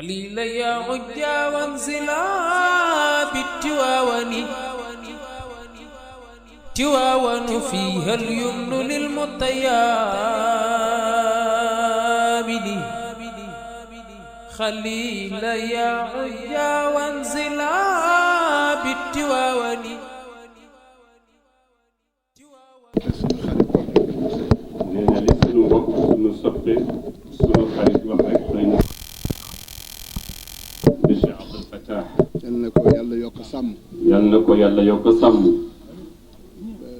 ليل يا عجا وانزلا بالتواون تواون فيها اليمن للمطيابد خليل يا عجا وانزلا بالتواون neena li sunu mbokk sunu soppe sunu xarit wax rek doy na bi Cheikh Abdoul Fattah yal na ko yàlla yokk sàmm yal na ko yàlla yokk sàmm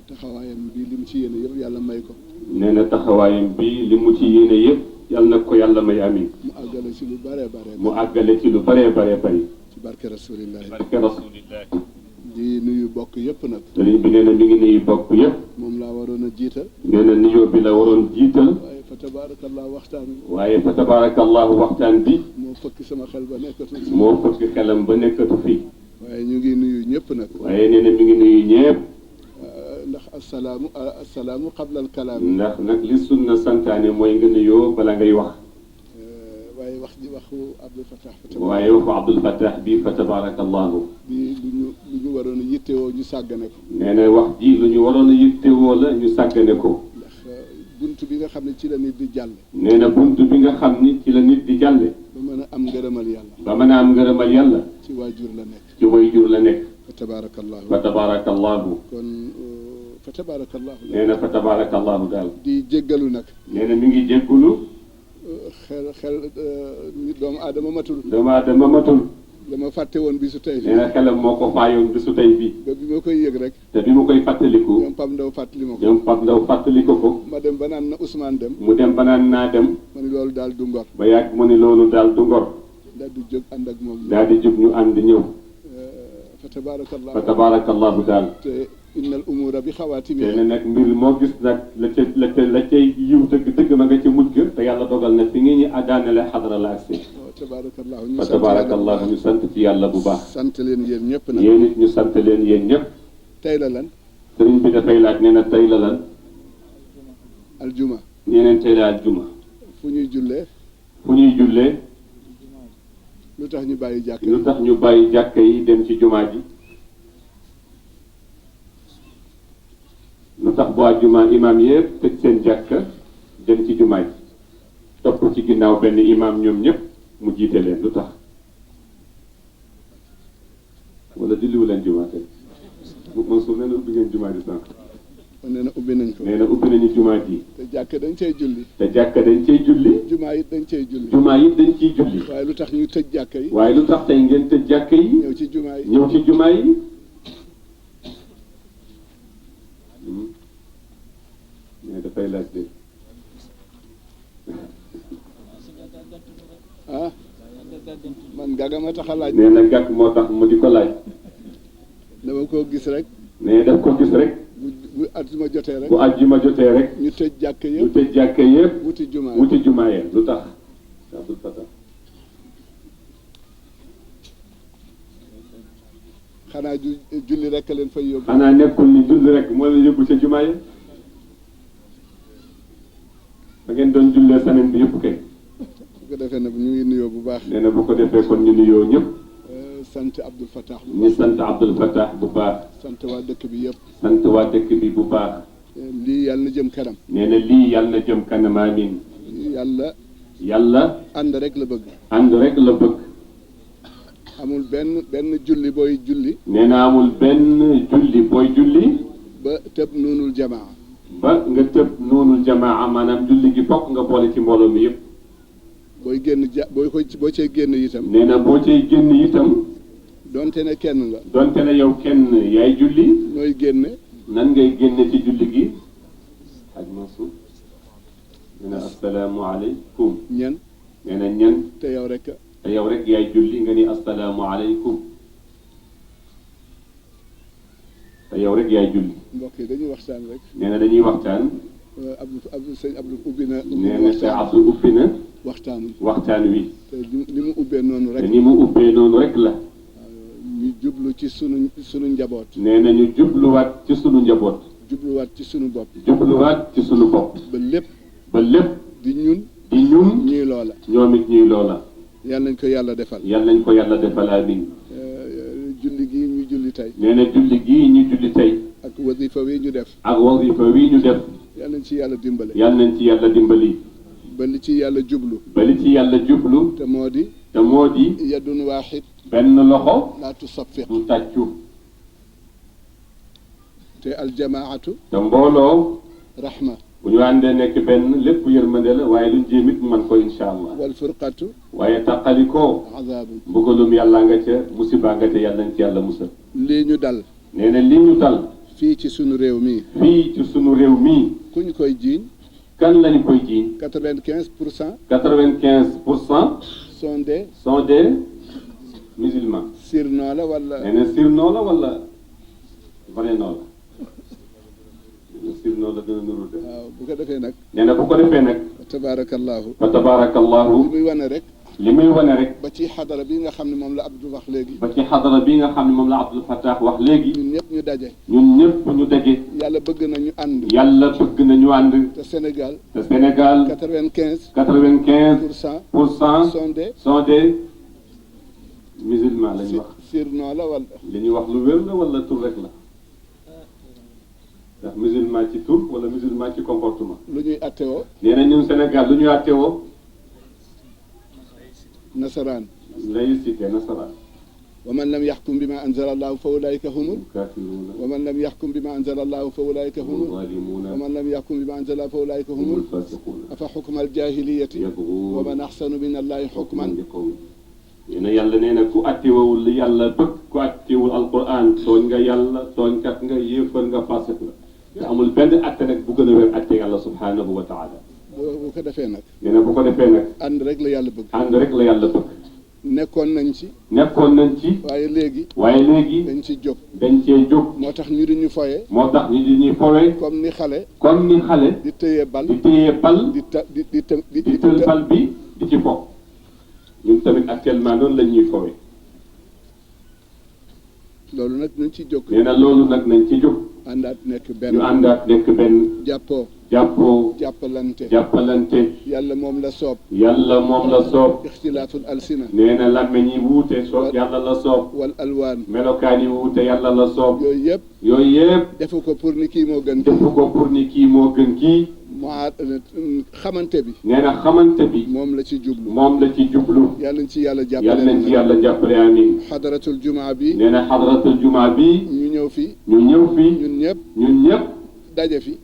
taxawaayam bi li mu ci yéene yëpp yàlla may ko nee na taxawaayam bi li mu ci yéene yëpp yal na ko yàlla may amin mu àggale ci lu bare bare mu àggale ci lu bare bare bari ci barke rasulillahi barke rasulillahi di nuyu bokk yëpp nag sëriñ bi nee na mi ngi nuyu bokk yëpp moom laa waroon a jiital nee na nuyoo bi la waroon jiital waaye fa tabaarakallah waxtaan wi waaye fa tabaarakallahu waxtaan bi moo fëkk sama xel ba nekkatu ci moo fëkk xelam ba nekkatu fii waaye ñu ngi nuyu ñëpp nag waaye nee na mi ngi nuyu ñëpp ndax assalaamu qabla al kalaam ndax nag li sunna santaane mooy nga nuyoo bala ngay wax waaye wax ji waxu Abdoul Fattah waaye waxu Abdoul Fattah bi fa tabaarakallahu bi lu ñu waroon a yittewoo ñu sàggane ko nee na wax ji lu ñu waroon a yittewoo la ñu sàggane ko ndax bunt bi nga xam ne ci la nit di jàlle nee na bunt bi nga xam ni ci la nit di jàlle ba mën a am ngërëmal yàlla ba mën a am ngërëmal yàlla ci waajur la nekk ci waajur la nekk fa tabaarakallahu fa tabaarakallahu kon fa tabaarakallahu nee na fa tabaarakallahu daal di jéggalu nag nee na mi ngi jéggulu xel nit doomu aadama matul doomu aadama matul dama fàtte woon bisu tey nee na xelam moo ko faayoon bisu tey bi ba bi ma koy yëg rek te bi mu koy fàttaliku ñoom Pam Ndaw fàttali ma ko ñoom Pape Ndaw fàttaliku ko ma dem ba naan na Ousmane dem mu dem ba naan naa dem ma ni loolu daal du ngor ba yàgg mu ni loolu daal du ngor daal di jóg ànd ak moom daal di jóg ñu ànd ñëw fa tabaarakallahu fa tabaarakallahu daal te innal umura bi xawaatimi te ne nag mbir moo gis nag la cay yiw dëgg ma nga ca mujj ga te yàlla dogal na fi ngi ñu àddaanale xadara la agsi tabaarakallahu fa tabaarakallahu ñu sant ci yàlla bu baax sant leen yéen ñëpp nag yéen it ñu sant leen yéen ñëpp tey la lan sëriñ bi dafay laaj nee na tey la lan aljuma ñeneen tey la aljuma fu ñuy jullee fu ñuy jullee lu tax ñu bàyyi jàkk lu tax ñu bàyyi jàkka yi dem ci jumaa ji lu tax bu àjjuma imaam yëpp tëj seen jàkka dem ci jumaa ji topp ci ginnaaw benn imaam ñoom ñëpp mu jiite leen lu tax wala julliwu leen jumaa tey Mansour nee na ubbi ngeen jumaa ji sànq nee na ubbi nañ ko nee na ubbi nañu jumaa ji te jàkk dañ cay julli te jàkka dañ cay julli jumaa it dañ cay julli jumaa yi dañ ciy julli waaye lu tax ñu tëj jàkk yi waaye lu tax tey ngeen tëj jàkka yi ñëw ci jumaa yi ñëw ci jumaa yi mais dafay laaj de ah man gàgga tax a laaj nee na gàkk moo tax mu di ko laaj dama koo gis rek mais daf ko gis rek bu àjjuma jotee rek bu àjjuma jotee rek ñu tëj jàkk ñu yëpp tëj jàkka yëpp wuti jumaa wuti jumaa ya lu tax Abdoul Fattah xanaa julli rek leen fay yóbbu xanaa nekkul ni julli rek moo la yóbbu ca jumaa ya da ngeen doon jullee semaine bi yëpp kay bu ko defee nag ñu ngi nuyoo bu baax nee na bu ko defee kon ñu nuyoo ñëpp sant Abdoul Fattah ñu sant Abdoul Fattah bu baax sant waa dëkk bi yëpp sant waa dëkk bi bu baax lii yàlla na jëm kanam nee na lii yàlla na jëm kanam amiin yàlla ànd rek la bëgg ànd rek la bëgg amul benn julli booy julli nee na amul benn julli booy julli ba tëb noonul jamaa ba nga tëb noonul jamaa maanaam julli gi fokk nga boole ci mbooloo mi yëpp booy génn boo cay génn itam nee na boo cay génn itam donte ne kenn nga donte ne yow kenn yaay julli nooy génne nan ngay génne ci julli gi aj Mansour nee na assalaamu aleykum ñan nee na ñan te yow rek te yow rek yaay julli nga ni assalaamu aleykum te yow rek yaay julli mbokk yi dañuy waxtaan rek nee na dañuy waxtaan sëñ Abdou ubbi na nee na Cheikh Abdou ubbi na waxtaan wi te ni mu ubbee noonu rek te ni mu ubbee noonu rek la ñu jublu ci sunu njaboot nee na ñu jubluwaat ci sunu njaboot jubluwaat ci sunu bopp jubluwaat ci sunu bopp ba lépp ba lépp di ñun di ñun ñuy loola ñoom it ñuy loola yal nañ ko yàlla defal. yal nañ ko yàlla defal amiin. julli gi ñu julli tey. nee na julli gii ñu julli tey. ak wasifa wi ñu def. ak wasifa wi ñu def. yal nañ ci yàlla dimbale. yal nañ ci yàlla dimbali. ba li ci yàlla jublu. ba li ci yàlla jublu. te moo di. yadun waaxid. benn loxo. laa tusaffiq. du tàccu. te aljamaatu. te mbooloo. rahma. bu ñu àndee nekk benn lépp yërmande la waaye luñ jéem it mu man ko incha allah. wal furqatu. waaye taqalikoo. azaabu. mbugalum yàlla nga ca musiba nga ca yàlla nañ ci yàlla musal. lii ñu dal. nee na lii ñu dal. fii ci sunu réew mi. fii ci sunu réew mii. ku ñu koy jiiñ. kan lañu koy jiiñ. 95%. 95% sont des musulmans. sirnoo la wala. nee na sirnoo la wala vrai noo la. sirnoo la gën a nuru de. waaw bu ko defee nag. nee na bu ko defee nag. tabaarakallaahu. fa tabaarakallaahu. li muy wane rek. li muy wane rek. ba ci xadara bi nga xam ne moom la Abdou wax léegi. ba ci xadara bi nga xam ne moom la Abdul Fattah wax léegi. ñun ñëpp ñu daje. ñun ñëpp ñu daje. yàlla bëgg na ñu ànd. yàlla bëgg na ñu ànd. te Sénégal. 95% sont des musulmans la ñuy wax. sirnoo la wala. li ñuy wax lu wér la wala tur rek la. ndax musulman ci tur wala musulman ci comportement. lu ñuy attewoo. nee na ñun Sénégal lu ñuy attewoo. nasaraan. laïcité nasaraan. wa man lam yaxkum bi ma anzala allahu fa ulaika humul kaafiruuna. wa man lam yaxkum bi ma anzala allahu fa ulaika humul zaalimuuna. wa man lam yaxkum bi ma anzala fa ulaika humul faasiquuna. afa xukma aljahiliyati yabguun. wa man axsanu min allahi xukman. nee na yàlla nee na ku attewul li yàlla bëgg ku attewul alquran tooñ nga yàlla tooñkat nga yéefar nga faasiq nga. te amul benn atte nag bu gën a wér atte yàlla subhaanahu wa taala. bu ko defee nag. nee na bu ko defee nag. ànd rek la yàlla bëgg. ànd rek la yàlla bëgg. nekkoon nañ ci. waaye léegi. dañ ci jóg. dañ cee jóg. moo tax ñu di ñu foye. di ñuy fowe. comme ni xale. di téye bal. di tël bal bi di ci bokk. ñun tamit actuellement noonu la ñuy fowe. loolu nag nañ ci jóg. nee na loolu nag nañ ci jóg. àndaat nekk benn. ñu àndaat nekk benn. jàppoo. jàppalante. yàlla moom la soob. ixtilaatul alsina. nee na làmmeñ yi wuute soob yàlla la soob. wal alwaan. melokaan yi wuute yàlla la soob. yooyu yëpp. defu ko pour ni kii moo gën kii. xamante bi. nee na xamante bi. moom la ci jublu. yàlla nañ ci yàlla jàppale. amiin. xadaratul jumaa bi. nee na xadaratul jumaa bi. ñu ñëw fi. ñun ñëpp. daje fi.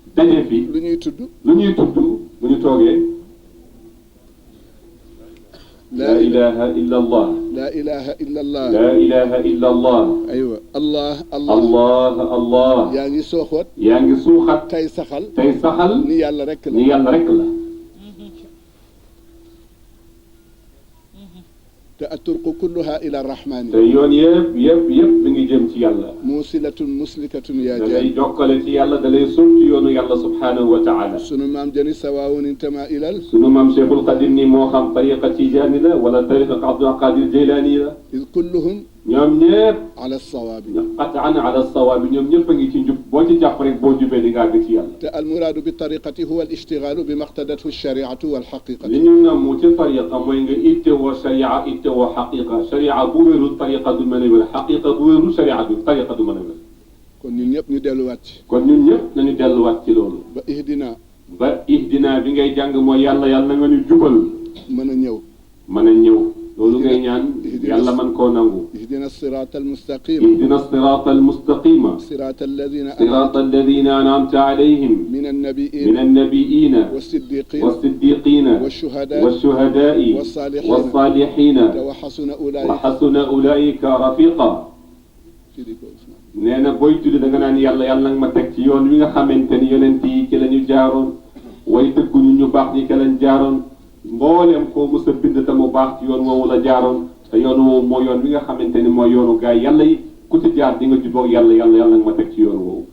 lu ñuy tudd bu ñu toogee. laa ilaha illa allah. aywa allah. yaa ngi suuxat. tey saxal. ni yàlla rek la. te aturqu kulluha ila rahmaani. te yoon yëpp mi ngi jëm ci yàlla. muusilatun muslikatun yaa da lay jokkale ci yàlla da lay sóob ci yoonu yàlla subhaanahu wa taala. sunu maam jëni sawaawun intama ilal. sunu maam Cheikhul Qadim ni moo xam tariqa tijaani la wala tariqa Abdul Qadir Jeylaani la. iz kulluhum. ñoom ñëpp. ala sawaabi. qatan ala sawaabi ñoom ñëpp a ngi ci njub boo ci jàpp rek boo jubee di nga àgg ci yàlla. te almuraadu bi tariqati huwa al ishtigaalu bi maqtadathu shariatu wal xaqiqatu. li ñu namm ci tariqa mooy nga ittewoo sharia ittewoo xaqiqa sharia bu wérul tariqa du mën a wér xaqiqa bu wérul sharia du tariqa du mën a wér. kon ñun ñëpp ñu delluwaat ci. nañu delluwaat ci loolu. ba ihdina bi ngay jàng mooy yàlla na nga ñu jubal. mën a ñëw. loolu ngay ñaan yàlla man koo nangu. ihdina siraata almustaqima. siraata alladina an'amta alayhim. min annabiina. wassiddiqina. washuhadaai. wassalihina. wa hasuna ulaika rafiqa. nee na booy tuddi da nga naan yàlla nag ma teg ci yoon wi nga xamante ni yonent yi ci la ñu jaaroon way dëgguñu ñu baax ñi ci lañ jaaroon mbooleem koo mës a bind te mu baax ci yoon woowu la jaaroon te yoon woowu mooy yoon wi nga xamante ni mooy yoonu gaay yàlla yi ku ci jaar di nga jubóog yàlla nag ma teg ci yoon woowu.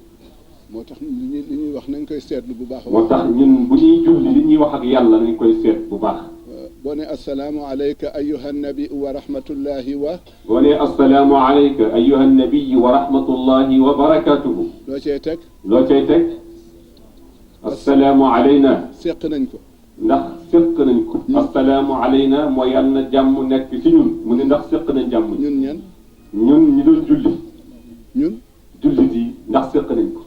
moo tax li ñuy wax nañ koy seetlu bu baax. moo tax ñun bu ñuy julli li ñuy wax ak yàlla nañ koy seet bu baax. boo ne assalaamu alayka ayyuha nabi wa rahmatullahi wa. boo ne assalaamu alayka ayyuha nabi wa rahmatullahi wa barakatuhu. loo cay teg. assalaamu alayna. seq nañ ko. ndax séq nañ ko assalaamu alayna mooy yal na jàmm nekk ci ñun mu ne ndax séq nañ jàmm ñun ñan ñun ñi doon julli ñun jullit yi ndax séq nañ ko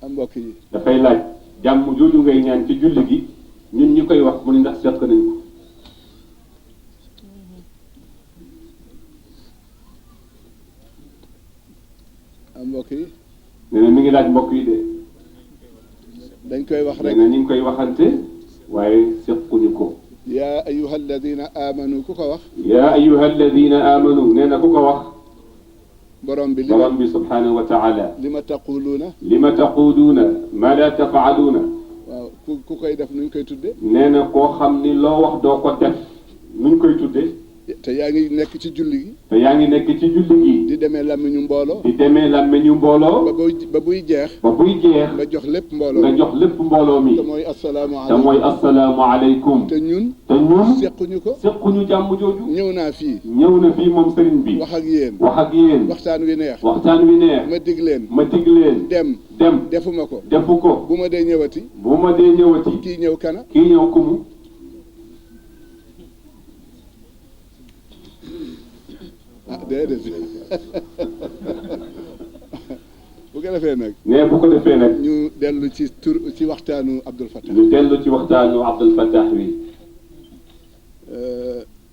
am mbokk yi dafay laaj jàmm jooju ngay ñaan ci julli gi ñun ñi koy wax mu ne ndax séq nañ ko am mbokk yi nee na mi ngi laaj mbokk yi de dañ koy wax rek nee na ñu ngi koy waxante waaye séquñu ko yaa ayuha alladina amanu ku ko wax yaa ayuha alladina amanu nee na ku ko wax borom bi subhanahu wa taala lima taquluuna ma la tafaaluuna waaw ku koy def nuñ koy tudde nee na koo xam ni loo wax doo ko def nuñ koy tudde te yaa ngi nekk ci julli gi di demee làmmiñu mbooloo ba buy jeex nga jox lépp mbooloo mi te mooy assalaamu aleykum te ñun sequñu ko jàmm jooju ñëw na fii moom sëriñ bi wax ak yéen waxtaan wi neex ma dig leen dem defuma ko defu ko bu ma dee ñëwati kii ñëw kana kumu déedéet bu ko defee nag ñu dellu ci waxtaanu Abdul Fattah wi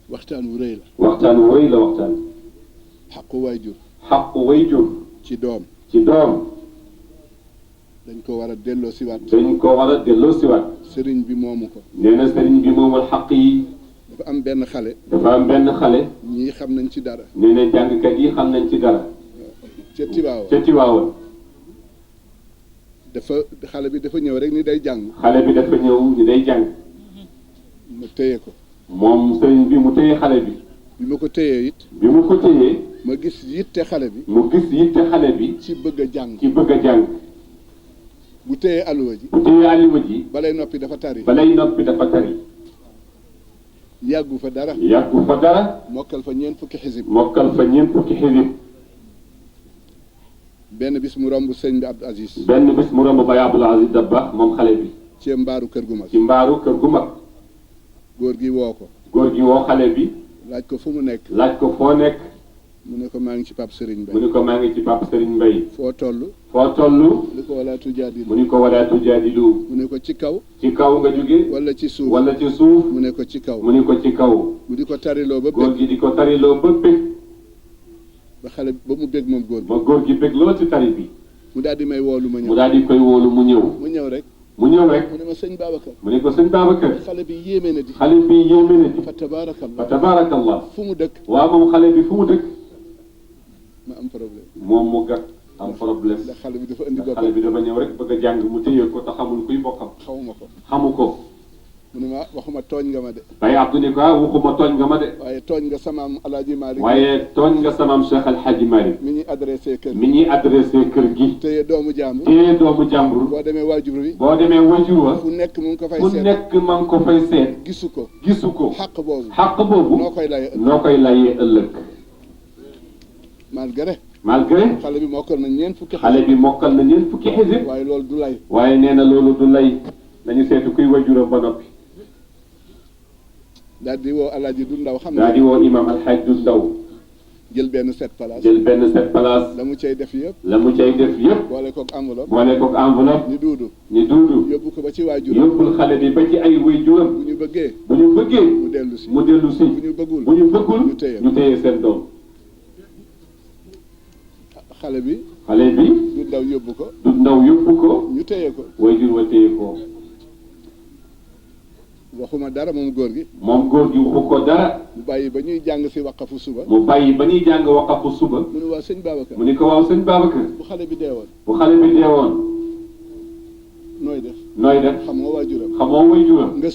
waxtaan wu rëy la xaqu waajur ci doom dañ ko war a delloo siwaat sëriñ bi moomu ko nee na sëriñ bi moomul xaq yi dafa am benn xale ñii xam nañ ci dara nee na jàngkat yi xam nañ ci dara ca Tiwaawan xale bi dafa ñëw rek ni day jàng ma téye ko moom sëriñ bi mu téye xale bi bi ma ko téyee it ma gis yitte xale bi ci bëgg a jàng bu téyee alluwa ji balay noppi dafa tari yàggu fa dara mokkal fa ñeent fukki xisib benn bis mu romb sëñ bi Abdou Aziz Baye Abdou Aziz Dabakh moom xale bi ci mbaaru kër gu mag góor gi woo xale bi laaj ko fu mu nekk mu ne ko maa ngi ci Pape Serigne Mbaye foo toll mu ne ko wala tujaadilu mu ne ko ci kaw nga jóge wala ci suuf mu ne ko ci kaw mu di ko tariloo ba góor gi di ko tariloo ba bég ba xale ba mu bég moom góor gi bég lool ci tari bi mu daal di may woolu ma ñëw mu daal di koy woolu mu ñëw rek mu ne ma sëñ Babacar mu ne ko sëñ Babacar xale bi yéeme na di fa tabaarakallah fu mu dëkk waaw moom xale bi fu mu dëkk ma am problème moom mu gàtt am problème ndax xale bi dafa indi boppam xale bi dafa ñëw rek bëgg a jàng mu téye ko te xamul kuy bokkam xamu ko mu ne ma waxuma tooñ nga ma de Baye Abdou ni ko waxuma tooñ nga ma de waaye tooñ nga samaam Alaaji Malick Cheikh Alhaji Malick mi ñuy adressé kër gi téye doomu jàmbur boo demee waajur wa fu nekk mu ngi ko fay seet gisu ko xaq boobu noo koy layee ëllëg malgré xale bi mokkal na ñeent fukki xisib waaye loolu du lay waaye nee na loolu du lay dañu seetu kuy wajuram ba noppi daal di woo Alaaji du ndaw daal di woo imam Alxaaj du ndaw jël benn set place la mu cay def yëpp boole kook enveloppe ñu duudu yóbbu ko ba ci waajur yóbbul xale bi ba ci ay wajuram bu ñu bëggee mu dellu si bu ñu bëggul ñu téye seen doom xale bi du ndaw yóbbu ko ñu téye ko waajur wa téye ko waxuma dara moom góor gi waxu ko dara mu bàyyi ba ñuy jàng si waqafu suba mu ne waaw sëñ Babacar mu ne ko waaw sëñ Babacar bu xale bi deewoon nooy def xamoo waajuram nga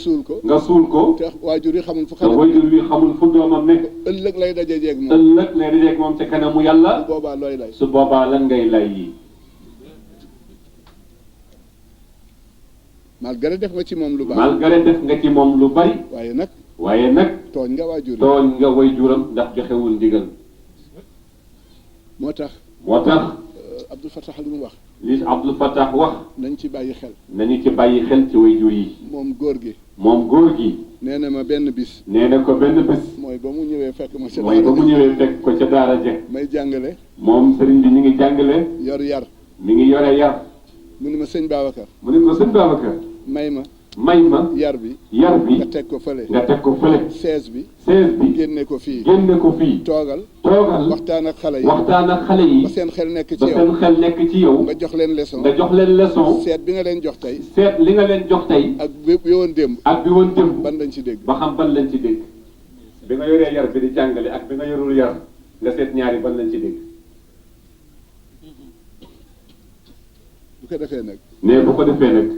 suul ko te waajur yi xamul fu doomam nekk ëllëg lay dajeeg moom ca kanamu yàlla su boobaa lan ngay lay yi malgré def nga ci moom lu bari waaye nag tooñ nga waajuram ndax joxewul ndigal moo tax Abdul Fattah li mu wax li Abdul Fattah wax nañ ci bàyyi xel nañu ci bàyyi xel ci waajur yi moom góor gi nee na ma benn bis nee na ko benn bis mooy ba mu ñëwee fekk ma ca mooy ba mu ñëwee fekk ko ca daara ja may jàngale moom sëriñ bi ñu ngi jàngale yor yar mi ngi yore yar mu ni ma sëñ Babacar mu ni ko sëñ Babacar may ma yar bi nga teg ko fële sees bi génne ko fii toogal waxtaan ak xale yi ba seen xel nekk ci yow nga jox leen leçon seet bi nga leen jox tey ak bi woon démb ban lañ ci dégg ba xam ban lañ ci dégg bi nga yoree yar bi di jàngale ak bi nga yorul yar nga seet ñaari ban lañ ci dégg bu ko defee nag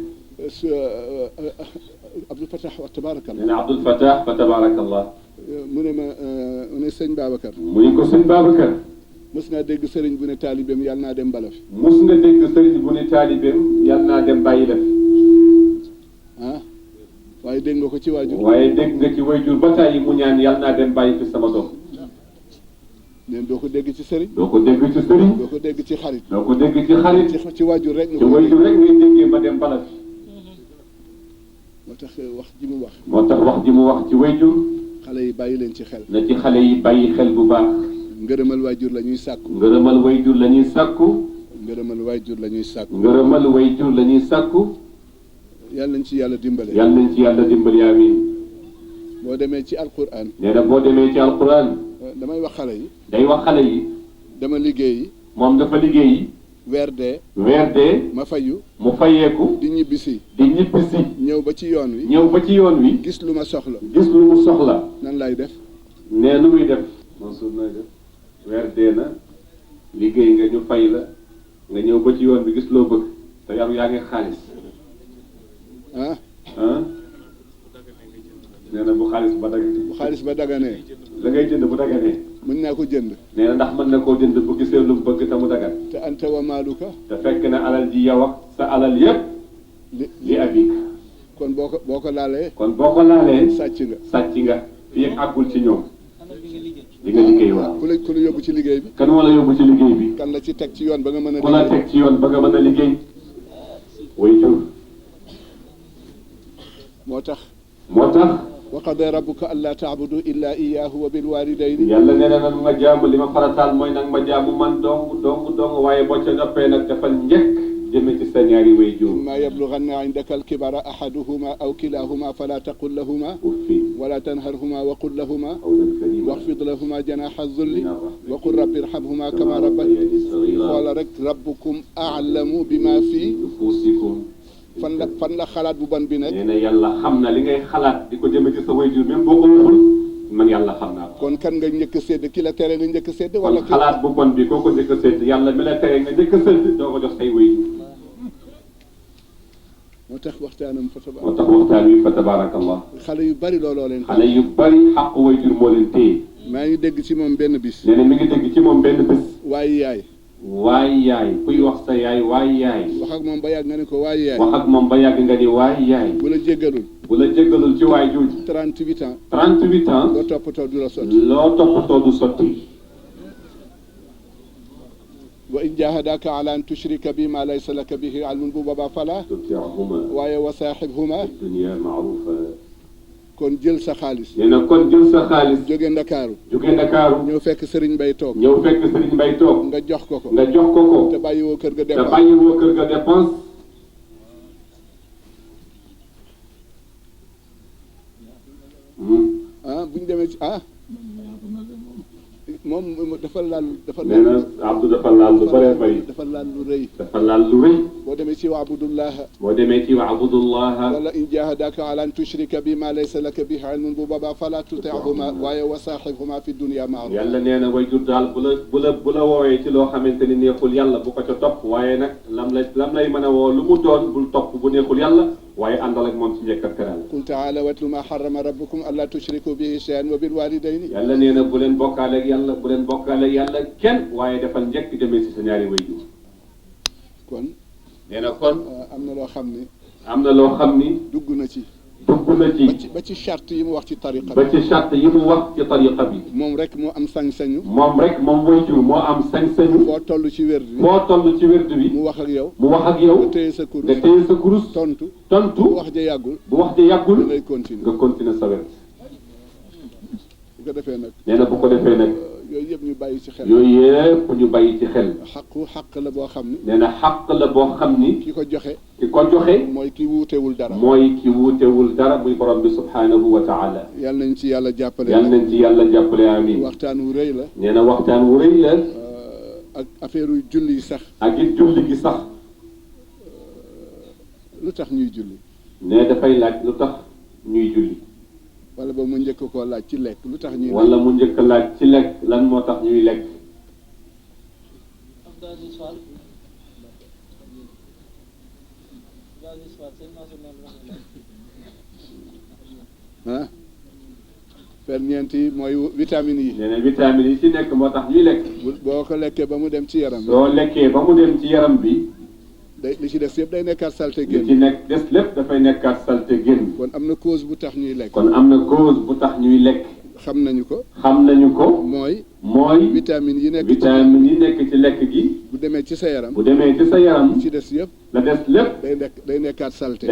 Abdul Fattah wa tabarakallah nee na Abdul Fattah fa tabarakallah mu ne sëñ Babacar mu ne ko sëñ Babacar mos nga dégg sëriñ bu ne taalibeem yàlla naa dem bala fi mos nga dégg sëriñ bu ne taalibeem yàlla naa dem bàyyi la fi waaye dégg nga ko ci waajur waaye dégg nga ci waajur ba tàyyi mu ñaan yàlla naa dem bàyyi fi sama doom neen doo ko dégg ci sëriñ doo ko dégg ci sëriñ doo ko dégg ci xarit doo ko dégg ci xarit ci waajur rek ci waajur rek ngay déggee ma dem bala fi moo tax wax ji mu wax ci waajur xale yi bàyyi leen ci xel na ci xale yi bàyyi xel bu baax ngërëmal waajur la ñuy sàkku ngërëmal waajur la ñuy sàkku ngërëmal waajur la ñuy sàkku ngërëmal waajur la ñuy sàkku yàlla nañ ci yàlla dimbale amiin boo demee ci alquran nee na boo demee ci alquran damay wax xale yi day wax xale yi dama liggéeyi moom dafa liggéeyi weer dee ma fayu mu fayeeku di ñibbisi ñëw ba ci yoon wi gis lu ma soxla nan lay def nee nu muy def Mansour nooy def weer dee na liggéey nga ñu fay la nga ñëw ba ci yoon bi gis loo bëgg te yow yaa ngi xaalis nee na bu xaalis ba daganee la ngay jënd bu daganee mën naa ko jënd nee na ndax mën na koo jënd bu gisee lu mu bëgg te mu dagan te anta wa maaluka te fekk na alal ji yow ak sa alal yépp li abik kon boo ko laalee sàcc nga fii ak àggul ci ñoom li nga liggéey waaw ku la yóbbu ci liggéey bi kan moo la yóbbu ci liggéey bi kan la ci teg ci yoon ba nga mën a ku la teg ci yoon ba nga mën a liggéey way jur moo tax wa qadaa rabbuka allaa ta'budu illaa iyyaahu wa bil waalidayni yàlla nee na nag ma jaamu li ma farataal mooy nag ma jaamu man dong waaye boo ca noppee nag defal njëkk jëme ci sa ñaari waajur immaa yablughanna indaka al-kibara ahaduhuma aw kilahuma fala taqul lahuma uffin wala tanharhuma wa qul lahuma waxfid lahuma janaha az-zulli wa qul rabbi irhamhuma kama rabbayani saghira xoola rek rabbukum a'lamu bima fi nufusikum fan la xalaat bu bon bi nekk nee na yàlla xam na li ngay xalaat di ko jëme ci sa waajur même boo ko waxul man yàlla xam naa ko kon kan nga njëkk a sédd ki la tere nga njëkk a sédd wala xalaat bu bon bi koo ko njëkk a sédd yàlla mi la tere nga njëkk a sédd doo ko jox say waajur moo tax waxtaan wi fa tabaarakallah xale yu bari looloo leen xale yu bari xaqu waajur moo leen téye maa ngi dégg ci moom benn bis nee na mi ngi dégg ci moom benn bis waaye yaay kuy wax sa yaay wax ak moom ba yàgg nga ne ko waay yaay bu la jéggalul ci waay jooju 38 ans loo toppatoo du sotti wa in jahadaka ala an tushrika bi ma laysa laka bihi ilmun bu boobaa fala tuti'huma waaye wa saaxibhuma dunya ma'rufa kon jël sa xaalis nee na jóge Ndakaaru ñëw fekk Sëriñ Mbay toog nga jox ko te bàyyiwoo kër ga dépense bu ñu demee ci moom dafa laal nee na Abdou dafa laal lu bëree bëri dafa laal lu rëy boo demee ci wa'budullaha wala in jahadaka ala an tushrika bi ma laysa laka bihi ilmun bu boobaa fala tuti'huma waaye wa saaxibhuma fi dunya ma'ruf yàlla nee na waajur daal bu la woowee ci loo xamante ni neexul yàlla bu ko ca topp waaye nag lam lay mën a woo lu mu doon bul topp bu neexul yàlla waaye àndal ak moom ci njëkk ak teraanga qul ta'ala watlu ma harrama rabbukum alla tushriku bihi shay'an wa bil walidayni yàlla nee na bu leen bokkaale ak yàlla kenn waaye defal njëkk jëmee ci sa ñaari waajur kon nee na kon am na loo xam ni dugg na ci dugg na ci ba ci charte yi mu wax ci tariqa bi ba ci charte yi mu wax ci tariqa bi moom rek moo am sañ-sañu moom waajur moo am sañ-sañu foo toll ci wérd bi mu wax ak yow nga téye sa kurus tontu bu wax ja yàggul ngay continuer nga continuer sa wérd bu ko defee nag nee na bu ko defee nag yooyu yëpp ñu bàyyi ci xel xaq la boo xam ni nee na xaq la boo xam ni ki ko joxe mooy ki wuutewul dara muy borom bi subhanahu wa taala yal nañ ci yàlla jàppale amiin waxtaan wu rëy la nee na waxtaan wu rëy la ak affaire yu julli sax ak it julli gi sax lu tax ñuy julli ne dafay laaj lu tax ñuy julli wala ba mu njëkk koo laaj ci lekk lu tax ñuy wala mu njëkk laaj ci lekk lan moo tax ñuy lekk ferñeent yi mooy vitamines yi nee na vitamines yi ci nekk moo tax ñuy lekk boo ko lekkee ba mu dem ci yaram soo lekkee ba mu dem ci yaram bi li ci des yëpp day nekkaat salte génn li ci nekk des lépp dafay nekkaat salte génn kon am na cause bu tax ñuy lekk xam nañu ko mooy vitamines yi nekk ci lekk gi bu demee ci sa yaram li ci des yëpp la des lépp day nekkaat salte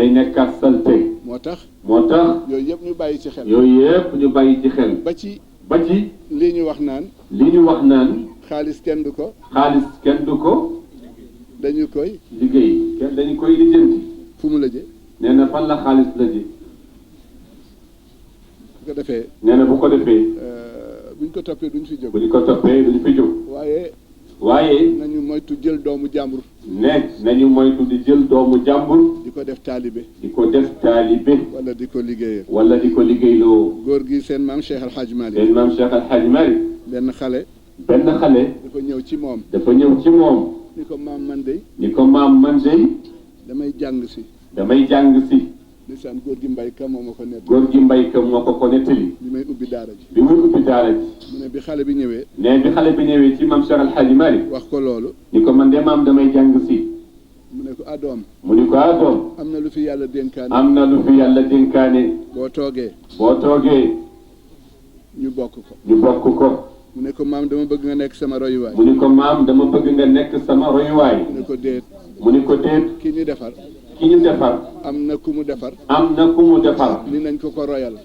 moo tax yooyu yëpp ñu bàyyi ci xel ba ci lii ñu wax naan xaalis kenn du ko dañu koy liggéey dañu koy lijjanti fu mu la jë nee na fan la xaalis la ji bu ko defee nee na bu ko defee buñ ko toppee duñ fi jóg waaye nañu moytu jël doomu jàmbur nañu moytu di jël doomu jàmbur di ko def taalibe wala di ko liggéeyloo góor gi seen maam Cheikh Al Hadj Malick benn xale dafa ñëw ci moom ni ko maam man dey damay jàng si ndeysaan góor gi mbayka moo ma ko nettali bi may ubbi daara ji mu ne bi xale bi ñëwee ci maam Cheikh Al Hadj Malick wax ko loolu ni ko man de maam damay jàng si mu ne ko adoom am na lu fi yàlla dénkaane boo toogee ñu bokk ko mu ne ko maam dama bëgg nga nekk sama royuwaay mu ne ko déet ki ñu defar am na ku mu defar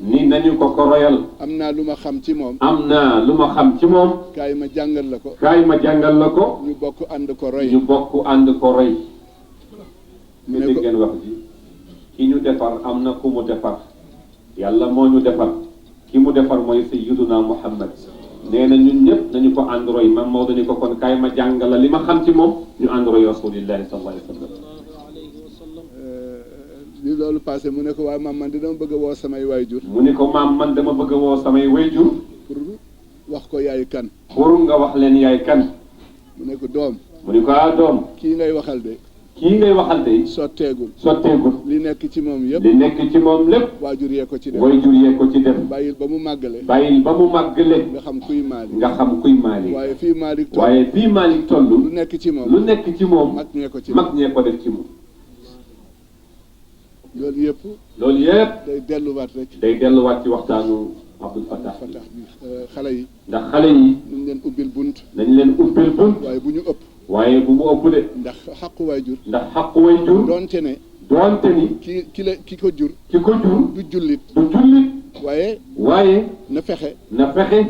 ni nañ ko royal am naa lu ma xam ci moom kaay ma jàngal la ko ñu bokk ànd ko roy mu ne ko ngeen wax ji ki ñu defar am na ku mu defar yàlla moo ñu defar ki mu defar mooy sayyiduna Muhammad nee na ñun ñëpp nañu ko ànd roy man Maodo ni ko kon kaay ma jàngala li ma xam ci moom ñu ànd roy rasulillahi sallallahu alayhi wa sallam li loolu passé mu ne ko waaye maam man dama bëgg a woo samay waajur pour wax ko yaay kan pour nga wax leen yaay kan mu ne ko doom doom kii ngay waxal de sotteegul li nekk ci moom lépp waajur yee ko ci def bàyyil ba mu màggale nga xam kuy maali waaye fii Maalik toll lu nekk ci moom mag ñee ko def ci moom loolu yëpp day delluwaat ci waxtaanu Abdul Fattah bi xale yi ndax xale yi nañ leen ubbil bunt waaye bu ñu ëpp waaye bu mu ëpp de ndax xaqu waajur doonte ni ki ko jur du jullit waaye na fexe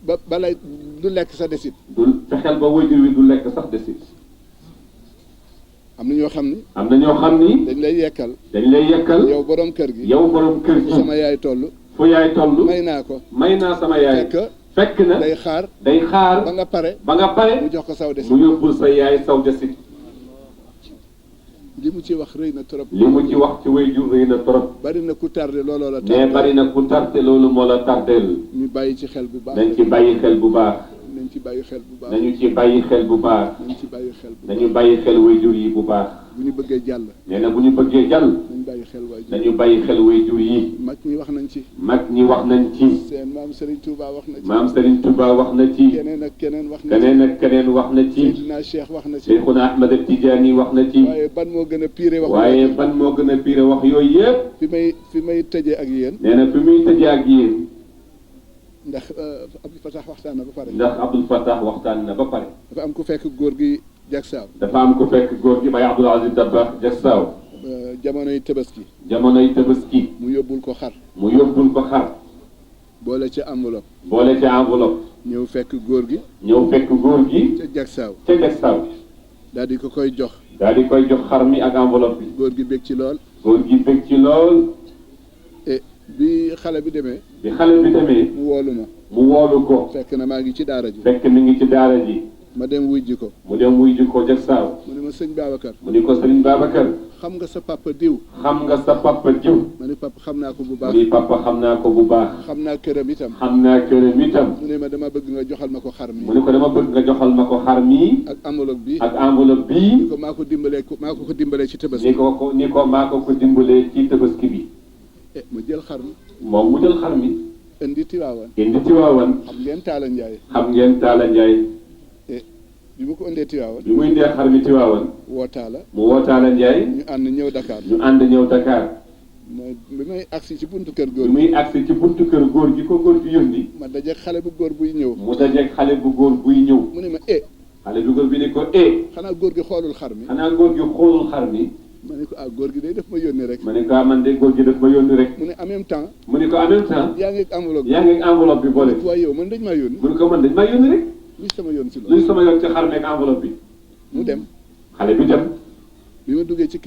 ba balay du lekk sa desit du fexeel ba waajur wi du lekk sax desit am na ñoo xam ni dañ lay yekkal yow borom kër gi sama yaay toll fu yaay toll may naa sama yaay fekk na day xaar ba nga pare mu jox ko saw desit mu yóbbul sa yaay saw desit li mu ci wax rëy na trop bari na ku tardé looloo la tardé mais bari na ku tardé loolu moo la tardeel ñu bàyyi ci xel bu baax nañ ci bàyyi xel bu baax ci bàyyi xel bu baax nañu ci bàyyi xel bu baax nañu ci bàyyi xel bu baax nañu bàyyi xel waajur yi bu baax bu ñu bëggee jàll nee na bu ñu bëggee jàll nañu bàyyi xel waajur nañu bàyyi xel waajur yi mag ñi wax nañ ci mag ñi wax nañ ci seen maam Serigne Touba wax na ci maam Serigne Touba wax na ci keneen ak keneen wax na ci keneen ak keneen wax na ci Seydina Cheikh wax na ci Cheikhuna Ahmad Tidiane wax na ci waaye ban moo gën a pire wax waaye ban moo gën a pire wax yooyu yëpp fi may tëjee ak yéen nee na fi muy tëjee ak yéen ndax Abdou Fatah waxtaan na ba pare ndax Abdou Fatah waxtaan na ba pare dafa am ku fekk góor gi jagsaaw dafa am ku fekk góor gi Baye Abdoul Aziz Dabakh jagsaaw jamonoy tabaski mu yóbbul ko xar boole ca enveloppe ñëw fekk góor gi ca jagsaaw daal di ko koy jox xar mi ak enveloppe bi góor gi bég ci lool bi xale bi demee mu woolu ko fekk na maa ngi ci daara ji ma dem wujji ko jagsaaw mu ne ma sëñ Babacar xam nga sa papa diw ma ne papa xam naa ko bu baax xam naa këram itam mu ne ma dama bëgg nga joxal ma ko xar mi ak enveloppe bi ni ko maa ko dimbalee ci tabaski maa ko dimbalee ci tabaski bi mu jël xar mi moom mu jël xar mi indi Tiwaawan xam ngeen Taala Njaay bi mu ko indee Tiwaawan bi mu indee xar mi Tiwaawan woo Taala Njaay ñu ànd ñëw Dakar bi may agsi ci buntu kër góor gi ko góor gi yónni ma dajeeg xale bu góor buy ñëw mu ne ma xale bu góor bi ni ko xanaa góor gi xoolul xar mi ma ne ko góor gi day daf ma yónni rek man de góor gi daf ma yónni rek mu ne en même temps yaa ngi enveloppe bi boole waaye yow man dañ maa yónni mu ne ko man dañ maa yónni rek luy sama yoon ci loolu luy sama yoon ci xar meeg enveloppe bi mu dem xale bi dem bi ma duggee ci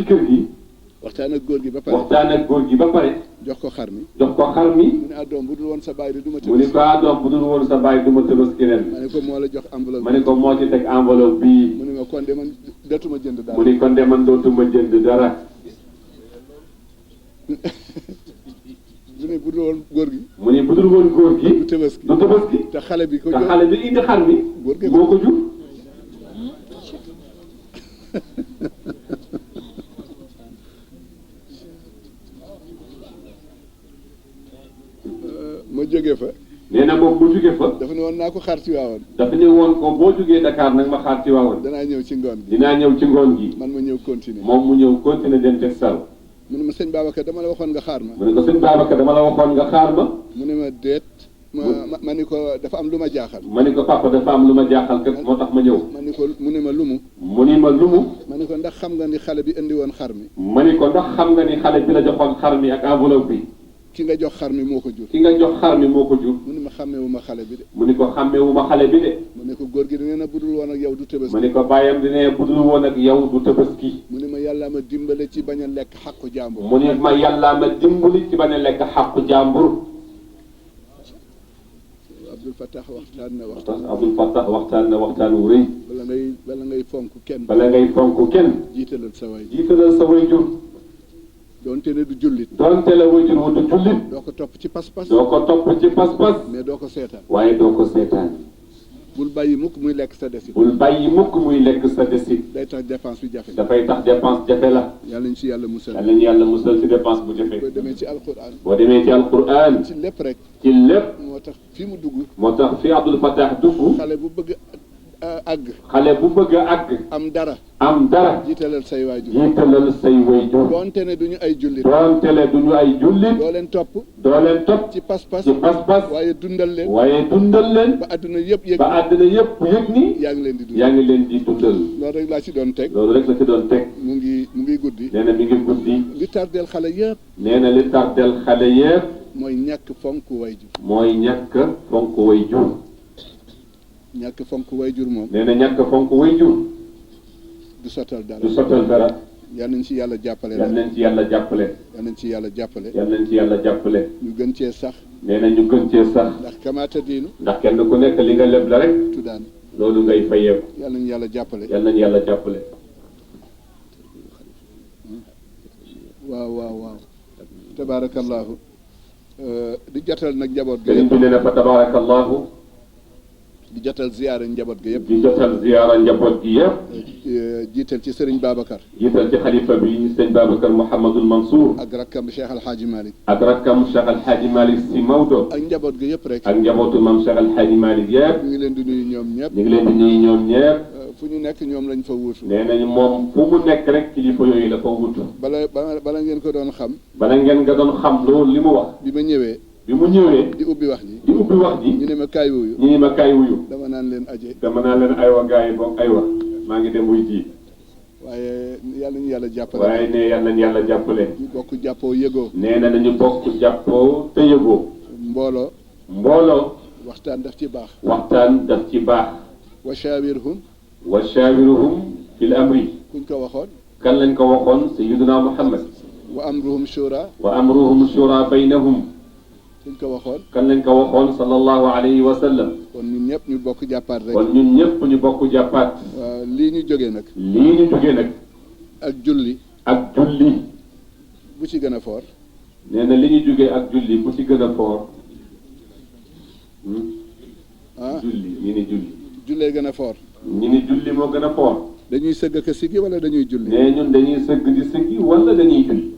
kër gi waxtaan ak góor gi ba pare jox ko xar mi mu ne doom bu dul woon sa baay du ma tëbës keneen ma ne ko moo la jox enveloppe ma ne ko moo ci teg enveloppe bii mu ne ma kon de man dootuma jënd dara mu ne bu dul woon góor gi du tëbaski te xale bi indi xar mi góor gi moo ko jur ma jógee fa nee na moom bu jógee fa dafa ne woon naa ko xaar Tiwaawan dafa ne woon ko boo jógee Dakar nag ma xaar Tiwaawan dinaa ñëw ci ngoon gi man ma ñëw continuer moom mu ñëw continuer dem teg saw mu ne ma sëñ Babacar dama la waxoon nga xaar ma mu ne ma déet ma ni ko dafa am lu ma jaaxal papa dafa am lu ma jaaxal kat moo tax ma ñëw ma ni ko mu ne ma lumu ma ni ko ndax xam nga ni xale bi indi woon xar mi ndax xam nga ni xale bi la joxoon xar mi ak enveloppe bi ki nga jox xar mi moo ko jur mu ne ma xàmmeewuma xale bi de mu ne ko góor gi dina budul woon ak yow du tëbaski mu ne ko bàyyam dina budul woon ak yow du tëbaski mu ne ma yàlla ma dimbale ci bañ a lekk xàqu jàmbur Abdul Fatah waxtaan na waxtaan wu rëy bala ngay fonk kenn jiitalal sa waajur doonte ne du jullit doonte la waajur wu du jullit doo ko topp ci pas-pas mais doo ko seetaan waaye doo ko seetaan bul bàyyi mukk muy lekk sa desit day tax dépense bi jafe dafay tax dépense jafe la yàlla nañ ci yàlla musal ci dépense bu jafe boo demee ci alquran ci lépp rek moo tax fi mu dugg moo tax fi Abdul Fatah dugg xale bu bëgg àgg am dara jiitalal say waajur doonte ne duñu ay jullit doo leen topp ci pas-pas waaye dundal leen ba àdduna yëpp yëg ni yaa ngi leen di dundal loolu rek laa ci doon teg mu ngi guddi nee na mi ngi guddi li tardeel xale yëpp mooy ñàkk fonk waajur ñàkk fonk wayjur moom nee na ñàkk fonk wayjur du sottal dara yal nañ ci yàlla jàppale ñu gën cee sax nee na ñu gën cee sax ndax kamaata diinu ndax kenn ku nekk li nga leb la rek tuddaan loolu ngay fayeeku yal nañu yàlla jàppale waaw tabaarakallaahu di jotal nag njaboot gi bi nee na fa tabaarakallaahu di jotal ziyaara njaboot gi yëpp. di jotal ziyaara njaboot gi yëpp. jiital ci Serigne Babacar. jiital ci xalifa bi Serigne Babacar Mouhamadul Mansour. ak rakkam Cheikh Al Hadji Malick. ak rakkam Cheikh Al Hadji Malick si Maodo. ak njaboot gi yëpp rek. ak njabootu maam Cheikh Al Hadji Malick yëpp. ñu ngi leen di nuyu ñoom ñëpp. ñu ngi leen di nuyu ñoom ñëpp. fu ñu nekk ñoom lañ fa wuutu. nee nañu moom fu mu nekk rek kilifa yooyu la fa wuutu. bala ngeen ko doon xam. bala ngeen nga doon xam loolu li mu wax. bi ma ñëwee. bi mu ñëwee. di ubbi wax ji. di ubbi wax ji. ñu ne ma kaay wuyu. ñu ne ma kaay wuyu. dama naan leen aje. dama naan leen aywa gars yi boog aywa maa ngi dem wuy ji. waaye yàlla ñu yàlla jàppale. waaye ne yàlla nañu yàlla jàppale. ñu bokk jàppoo yëgoo. nee na nañu bokk jàppoo te yëgoo. mbooloo. waxtaan daf ci baax. waxtaan daf ci baax. wa shaawirhum. wa shaawiruhum fil amri. kuñ ko waxoon. kan lañ ko waxoon sayyiduna Muhammad. wa amruhum shura. wa amruhum shura baynahum. kuñ ko waxoon. kan lañ ko waxoon sallallahu alayhi wa sallam. kon ñun ñëpp ñu bokk jàppaat rek. kon ñun ñëpp ñu bokk jàppaat. waaw lii ñu jógee nag. lii ñu jógee nag. ak julli. ak julli. bu ci gën a foor. nee na li ñu jógee ak julli bu ci gën a foor. julli ñu ni julli. jullee gën a foor. ñu ni julli moo gën a foor. dañuy sëgg ak siggi wala dañuy julli. nee ñun dañuy sëgg di siggi wala dañuy julli.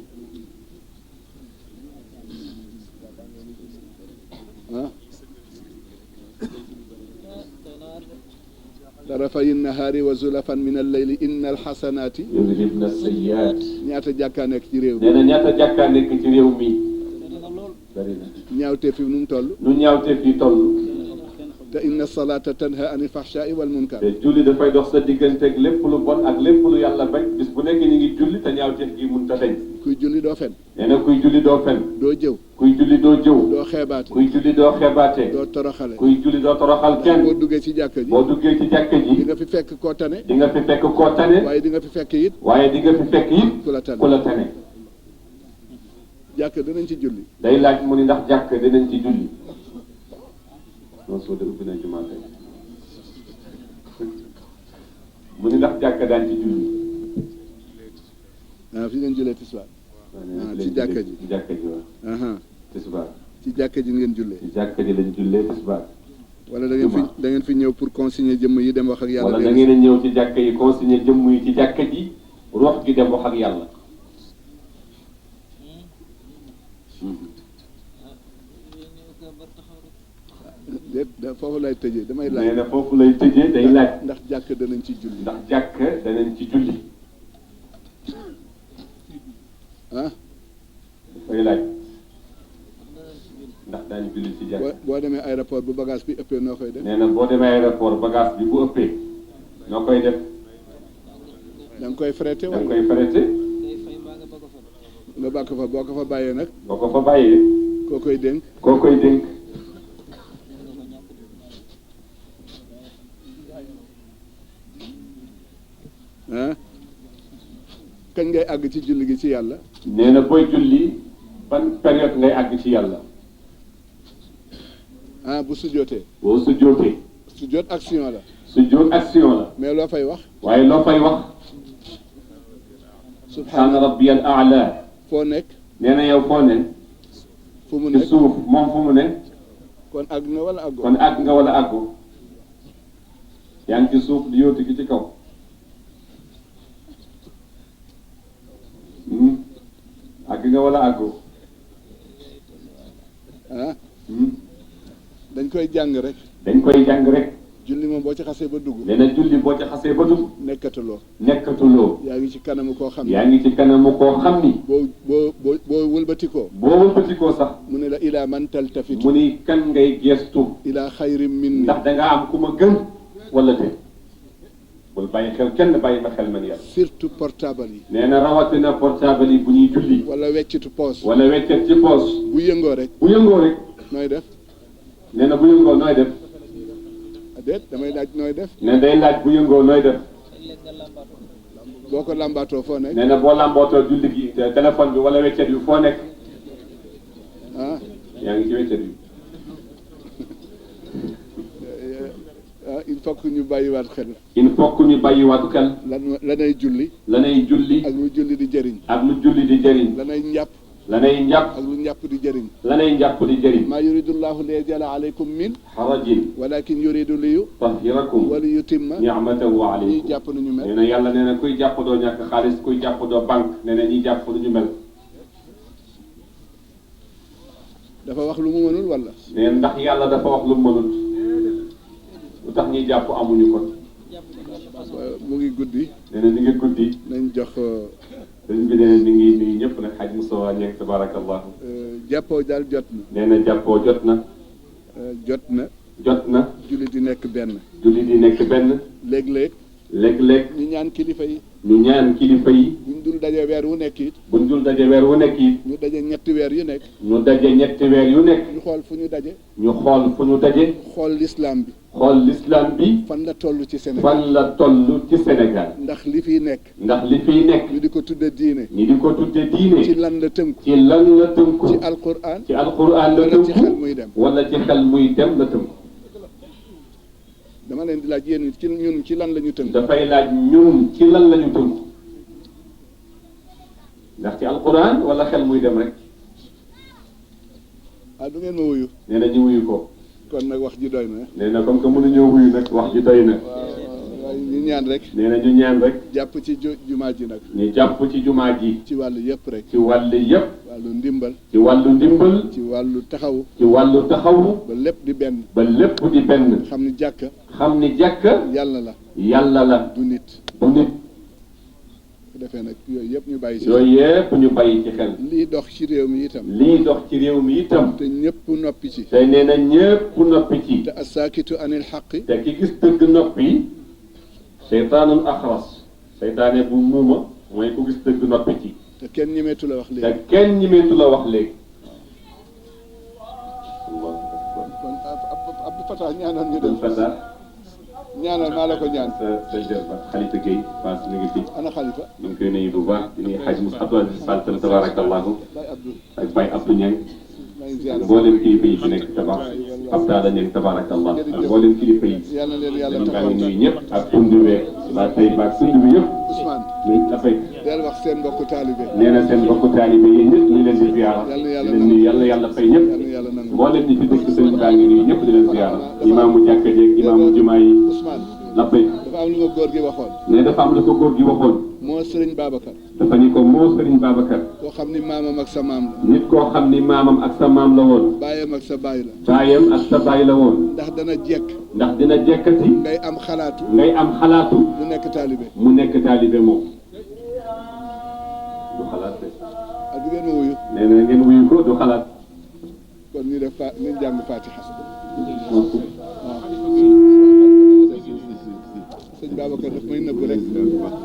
طرفي النهار وزلفا من الليل إن الحسنات يذهبن السيئات. ñaata jàkkaa nekk ci réew mi. nee na ñaata jàkkaa nekk ci réew mi. bari na. ñaawteef yi nu mu toll. nu ñaawteef yi toll. te inna salata tanha anil fahshaai wal munkar. te julli dafay dox sa digganteeg lépp lu bon ak lépp lu yàlla bañ bis bu nekk ñu ngi julli te ñaawteef gi mun ta deñ. kuy julli doo fen. nee na kuy julli doo fen. doo jëw. kuy julli doo jëw. doo xeebaate. kuy julli doo xeebaate. doo toroxale. kuy julli doo toroxal kenn. boo duggee ci jàkka ji. boo duggee ci jàkka ji. di nga fi fekk koo tane. di nga fi fekk koo tane. waaye di nga fi fekk it. waaye di nga fi fekk it. ku la tane ku la tane. jàkka dinañ ci julli. day laaj mu ni ndax jàkka dinañ ci julli. non soo de ubbi nañ jumaa tey mu ni ndax jàkka daan ci julli. fi ngeen jullee tisbaar. ci jàkka ji ci jàkka ji waaw. tisbaar. ci jàkka ji ngeen jullee. ci jàkka ji lañ jullee tisbaar. wala da ngeen fi ñëw pour consigner jëmm yi dem wax ak yàlla. wala da ngeen a ñëw ci jàkka yi consigner jëmm yi ci jàkka ji ruux gi dem wax ak yàlla. déet foofu lay tëjee damay laaj. nee na foofu lay tëjee day laaj. ndax jàkk danañ ci julli. ndax jàkk danañ ci julli. dafay laaj. ndax daañu julli ci jàkk. boo demee aéroport bu bagage bi ëppee noo koy def. nee na boo demee aéroport bagage bi bu ëppee noo koy def. da nga koy frété wala da nga koy frété. nga bàkk fa boo ko fa bàyyee nag. boo ko fa bàyyee. koo koy dénk. koo koy dénk. kañ ngay àgg ci julli gi ci yàlla. nee na booy julli ban période ngay àgg ci yàlla. bu sujjootee. boo sujjootee. sujjoot action la. sujjoot action la. mais loo fay wax. waaye loo fay wax. subhaana rabbiyal a'la. foo nekk. nee na yow foo ne. fu mu nekk ci suuf moom fu mu ne. kon àgg nga wala àggoo. kon àgg nga wala àggoo. yaa ngi ci suuf di yóotu gi ci kaw. àgg nga wala àggoo. dañ koy jàng rek. dañ koy jàng rek. julli moom boo ci xasee ba dugg. nee na julli boo ci xasee ba dugg. nekkatuloo. nekkatuloo. yaa ngi ci kanamu koo xam ni. yaa ngi ci kanamu koo xam ni. boo wëlbatikoo. boo wëlbatikoo sax. mu ne la ilaa man taltafitu. mu ni kan ngay geestu. ilaa xayrim minni. ndax da nga am ku ma gën wala déet. bul bàyyi xel kenn bàyyi ma xel man yàlla. surtout portable yi. nee na rawatina portable yi bu ñuy julli. wala weccitu poos. wala weccet ci poos. bu yëngoo rek. bu yëngoo rek. nooy def. nee na bu yëngoo nooy def. déet damay laaj nooy def. ne day laaj bu yëngoo nooy def. boo ko lambaatoo foo nekk. nee na boo lambaatoo julli gi téléphone bi wala weccet bi foo nekk. yaa ngi ci weccet bi. il faut que ñu bàyyiwaat xel. il faut que ñu bàyyiwaat xel. lanay julli. lanay julli. ak lu julli di jëriñ. ak lu julli di jëriñ. lanay njàpp. lanay njàpp ak lu njàpp di jëriñ lanay njàpp di jëriñ maa yuridullahu li yajala alaykum min harajin walakin yuridu li yutahhirakum wa li yutimma ni'matahu alaykum ñi jàpp nañu mel nee na yàlla nee na kuy jàpp doo ñàkk xaalis kuy jàpp doo banque nee na ñi jàpp lu ñu mel dafa wax lu mu mënul wala nee ndax yàlla dafa wax lu mu mënul lu tax ñi jàpp amuñu ko mu ngi guddi nee na ni ngi guddi nañ jox sëñ bi nee na ni ngi nuyu ñëpp nag xaj Moussa Niang tabarakallahu jàppoo daal jot na nee na jàppoo jot na jot na jot na jullit di nekk benn jullit di nekk benn léeg-léeg ñu ñaan kilifa yi ñu ñaan kilifa yi buñ dul daje weer wu nekk it buñ dul daje weer wu nekk it ñu daje ñetti weer yu nekk ñu daje ñetti weer yu nekk ñu xool fu ñu daje ñu xool fu ñu daje xool l'islam bi xool l'islam bi fan la toll ci Sénégal fan la toll ci Sénégal ndax li fiy nekk ñu di ko tudde diine ñi di ko tudde diine ci lan la tënku ci lan la tënku ci alquran la tënku ci xel muy dem wala ci xel muy dem la tënku dama leen di laaj yéen ci ñun ci lan la ñu tënku dafay laaj ñun ci lan la ñu tënku ndax ci alquran wala xel muy dem rek du ngeen ma wuyu nee na ñu wuyu ko kon nag wax ji doy na nee na comme que mënuñoo wuyu nag wax ji doy na waaye ñu ñaan rek nee na ñu ñaan rek jàpp ci jumaa ji nag ñu jàpp ci jumaa ji ci wàllu yëpp rek ci wàllu yëpp wàllu ndimbal ci wàllu ndimbal ci wàllu taxawu ba lépp di benn xam ni jàkka yàlla la du nit defee nag yooyu yëpp ñu bàyyi ci xel lii dox ci réew mi itam te ñëpp noppi ci te nee na ñëpp noppi ci te asaakitu anil xaqi te ki gis dëgg noppi seytaanun axras seytaane bu muuma mooy ku gis dëgg noppi ci te kenn ñemeetu la wax léegi kon Abdou Fatah ñaanoon ñu dem ñaanal maa la ko ñaan sa jërba Xalifa Gueye Fass mi ngi fi ana Xalifa ñu ngi koy nuyu bu baax di nuyu xaj Moussa Abdou Aziz Fall tam tabarakallahu ak Baye Abdou Niang mboolem kilifa yi fi nekk tabax Abdallah Niang tabarakallah ak mboolem kilifa yi maa ngi nuyu ñëpp ak tund weeg waa tey baag tund bi yëpp Ousmane dafay del wax seen mbokku taalibe nee na seen mbokku taalibe yi ñëpp ñu leen di ziyaara di leen nuyu yàlla fay ñëpp mboolem ñi fi dëkk sëñ baa ngi nuyu ñëpp di leen ziyaara imaamu jàkka jeeg imaamu jumaa yi dafay dafa am lu ma góor gi waxoon ne dafa am lu ko góor gi waxoon moo Sëriñ Babacar dafa ni ko moo Sëriñ Babacar koo xam ni maamam ak sa maam la nit koo xam ni maamam ak sa maam la woon baayam ak sa baay la baayam ak sa baay la woon ndax dina jekkati ngay am xalaatu mu nekk taalibe moom du xalaat de du ngeen ma wuyu nee na ngeen wuyu ko du xalaat kon ñu def ñu jàng Fatiha sëñ Babacar daf may nëbb rek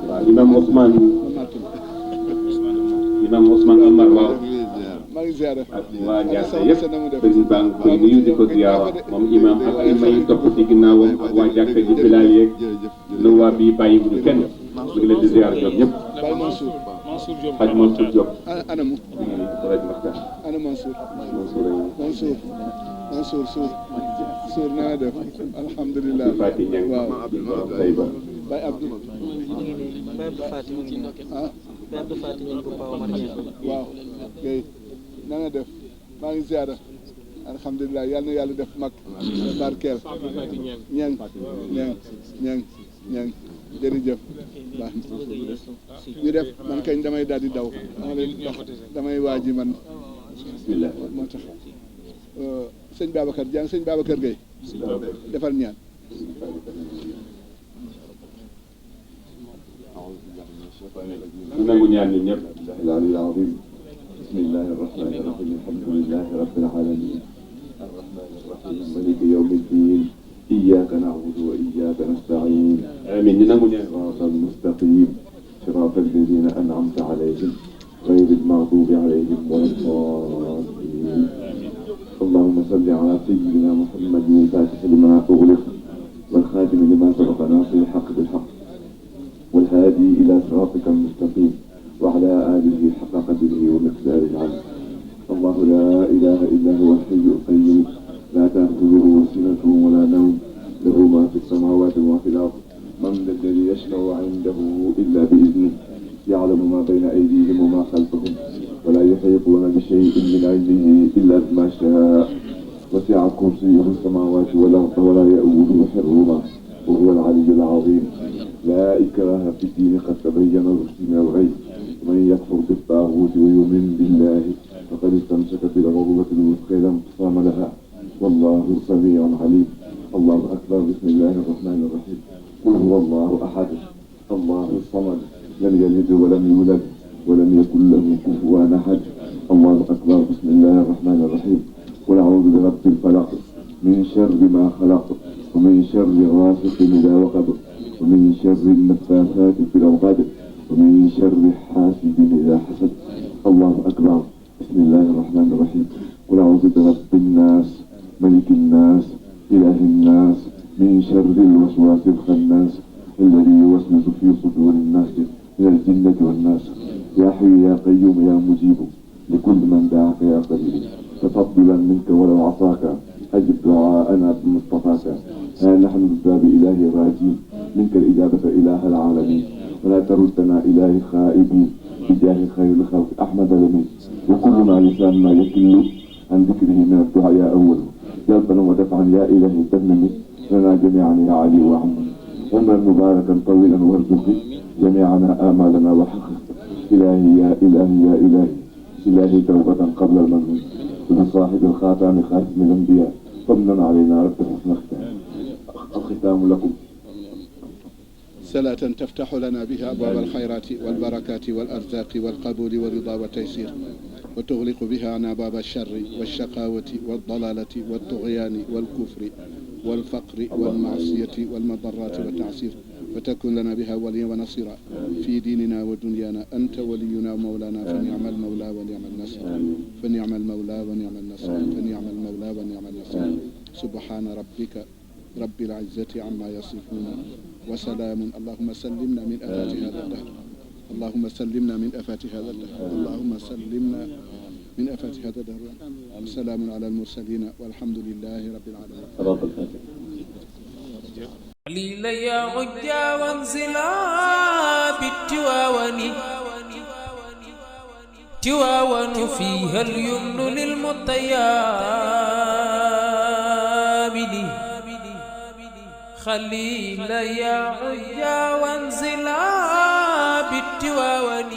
waaw imam Ousmane Amar waaw maa ngi ziara ak waa Ndiasse yëpp sëñ baa ngi koy nuyu di ko ziara moom imam ak imam yi topp ci ginnaawam ak waa jàkka ji Bilal yeeg nuwaa bi bàyyi bu ñu kenn mu ngi leen di ziara ñoom ñëpp Baye Mansour Hadj Mansour Diop anamu ana Mansour Sour na nga def alhamdulilah Fati Niang waaw Taïba Baye Abdou waaw kay na nga def maa ngi ziara alhamdulilah yal na yàlla def mag barkeel ñang jërëjëf baax ñu def man kañ damay daal di daw dama leen dox damay waaji man bismillah moo tax sëñ Babacar Diagne sëñ Babacar Gueye defal ñaan ñu nangu ñaan ñun ñëpp العلي العظيم بسم الله الرحمن الرحيم الحمد لله رب العالمين الرحمن الرحيم مالك يوم الدين إياك نعبد وإياك نستعين آمين صراط المستقيم صراط الذين أنعمت عليهم غير المغضوب عليهم ولا الضالين اللهم صل على سيدنا محمد الفاتح لما أغلق والخاتم لما سبق ناصر الحق بالحق والهادي إلى صراطك المستقيم وعلى آله حق قدره ومقداره العظيم الله لا إله إلا هو الحي القيوم لا تأخذه سنة ولا نوم له ما في السماوات وما في الأرض من ذا الذي يشفع عنده إلا بإذنه يعلم ما بين أيديهم وما خلفهم ولا يحيطون شيء من علمه إلا بما شاء وسع كرسيه السماوات والأرض ولا يؤوده حفظهما وهو العلي العظيم لا إكراه في الدين قد تبين الرشد من الغي ومن يكفر بالطاغوت ويؤمن بالله فقد استمسك بالعروة الوثقى لا انفصام لها والله سميع عليم. الله أكبر. بسم الله الرحمن الرحيم. قل هو الله أحد الله الصمد لم يلد ولم يولد ولم يكن له كفوا أحد. الله أكبر. بسم الله الرحمن الرحيم. قل أعوذ برب الفلق من شر ما خلق ومن شر غاسق إذا وقب ومن شر النفاثات في العقد ومن شر حاسد إذا حسد. الله أكبر. بسم الله الرحمن الرحيم. قل أعوذ برب الناس ملك الناس إله الناس من شر الوسواس الخناس الذي يوسوس في صدور الناس من الجنة والناس. يا حي يا قيوم يا مجيب لكل من دعاك يا قريب تفضلا منك ولو عصاك أجب دعاءنا بمصطفاك. ها نحن بباب إله راجين منك الإجابة إله العالمين ولا تردنا إله خائبين بجاه خير الخلق أحمد لمن وكل ما لساننا يكل عن ذكره من الدعاء يا أول جلبا ودفعا يا إلهي تمني لنا جميعا يا علي وعمي عمرا مباركا طويلا وارزقي جميعنا آمالنا وحقق. إلهي يا إلهي يا إلهي إلهي توبة قبل المنون بصاحب الخاتم خاتم الأنبياء فمن علينا رب حسن الختام لكم. صلاة تفتح لنا بها أبواب الخيرات والبركات والأرزاق والقبول والرضا والتيسير وتغلق بها عنا باب الشر والشقاوة والضلالة والطغيان والكفر والفقر والمعصية والمضرات والتعسير وتكون لنا بها وليا ونصيرا في ديننا ودنيانا. أنت ولينا ومولانا فنعم المولى ونعم النصير فنعم المولى ونعم النصير فنعم المولى ونعم النصير. سبحان ربك رب العزة عما يصفون وسلام. اللهم سلمنا من آفات هذا الدهر اللهم سلمنا من آفات هذا الدهر اللهم سلمنا من آفات هذا الدهر. سلام على المرسلين والحمد لله رب العالمين. قليلا يا عجا وانزلا بالتواون تواون فيها اليمن للمطيابد خليلا يا عجا وانزلا بالتواون